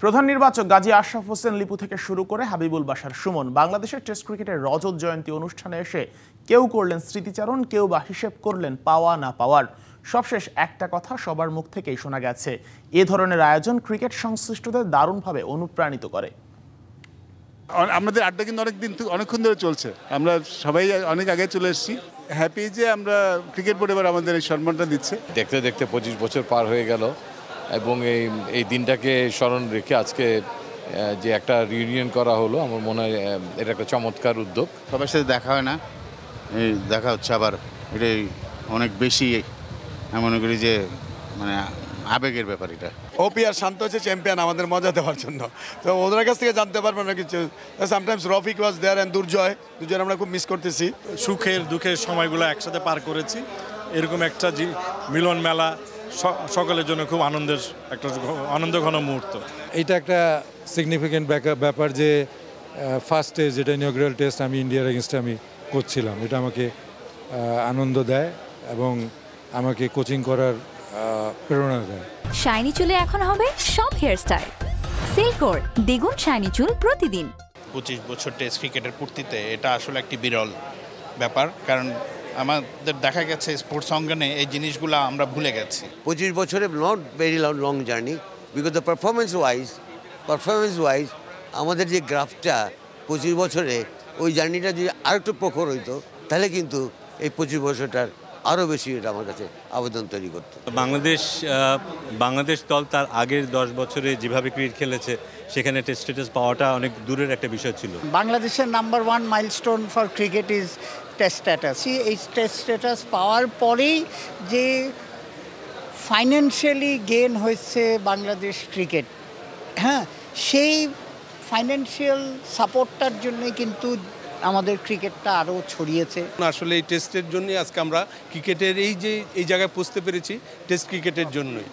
প্রধান নির্বাচক গাজী আশরাফ হোসেন লিপু থেকে শুরু করে হাবিবুল বাশার সুমন বাংলাদেশের টেস্ট ক্রিকেটের রজত জয়ন্তী অনুষ্ঠানে এসে কেউ করলেন স্মৃতিচারণ, কেউ বা হিসেব করলেন পাওয়া না পাওয়ার। সবশেষ একটা কথা সবার মুখ থেকেই শোনা গেছে, এ ধরনের আয়োজন ক্রিকেট সংশ্লিষ্টদের দারুণভাবে অনুপ্রাণিত করে। আমাদের আড্ডা কিন্তু অনেকক্ষণ ধরে চলছে, আমরা সবাই অনেক আগে চলে এসেছি। হ্যাপি যে আমরা ক্রিকেট বোর্ড এবার আমাদের এই সম্মানটা দিচ্ছে। দেখতে দেখতে 25 বছর পার হয়ে গেল এবং এই দিনটাকে স্মরণ রেখে আজকে যে একটা রিউনিয়ন করা হলো, আমার মনে হয় এটা একটা চমৎকার উদ্যোগ। সবার সাথে দেখা হয় না, এই দেখা হচ্ছে, আবার এটাই অনেক বেশি আমি মনে করি যে মানে আবেগের ব্যাপার। এটা ওপি আর শান্ত হচ্ছে চ্যাম্পিয়ন আমাদের মজা দেওয়ার জন্য, তো ওদের কাছ থেকে জানতে পারবো না কিছু। Sometimes Rafiq was there and Durjoy আমরা খুব মিস করতেছি। সুখের দুঃখের সময়গুলো একসাথে পার করেছি, এরকম একটা মিলন মেলা সকলের জন্য খুব আনন্দঘন মুহূর্ত। এটা একটা সিগনিফিক্যান্ট ব্যাপার যে ফার্স্ট টেস্ট, যেটা ইনঅগ্রাল টেস্ট আমি ইন্ডিয়ার এগেনস্টে আমি করছিলাম, এটা আমাকে আনন্দ দেয় এবং আমাকে কোচিং করার প্রেরণা দেয়। শাইনি চুলে এখন হবে সব হেয়ারস্টাইল। সিল্কোর দ্বিগুণ শাইনি চুল প্রতিদিন। 25 বছর টেস্ট ক্রিকেটের পূর্তিতে এটা আসলে একটি বিরল ব্যাপার, কারণ আমাদের দেখা গেছে স্পোর্টস অঙ্গনে এই জিনিসগুলো আমরা ভুলে গেছি। 25 বছরে not very long journey, because the performance wise আমাদের যে গ্রাফটা 25 বছরে, ওই জার্নিটা যদি আরেকটু প্রখর হইতো তাহলে কিন্তু এই 25 বছরটার আরও বেশি এটা আমার কাছে আবেদন তৈরি করতো। বাংলাদেশ দল তার আগের 10 বছরে যেভাবে ক্রিকেট খেলেছে, সেখানে টেস্ট স্ট্যাটাস পাওয়াটা অনেক দূরের একটা বিষয় ছিল। বাংলাদেশের number 1 milestone for cricket is test status. এই টেস্ট স্ট্যাটাস পাওয়ার পরেই যে ফাইন্যান্সিয়ালি গেইন হয়েছে বাংলাদেশ ক্রিকেট, হ্যাঁ, সেই ফাইন্যান্সিয়াল সাপোর্টটার জন্যই কিন্তু আমাদের ক্রিকেটটা আরও ছড়িয়েছে। আসলে এই টেস্টের জন্যই আজকে আমরা ক্রিকেটের এই জায়গায় পৌঁছতে পেরেছি, টেস্ট ক্রিকেটের জন্যই।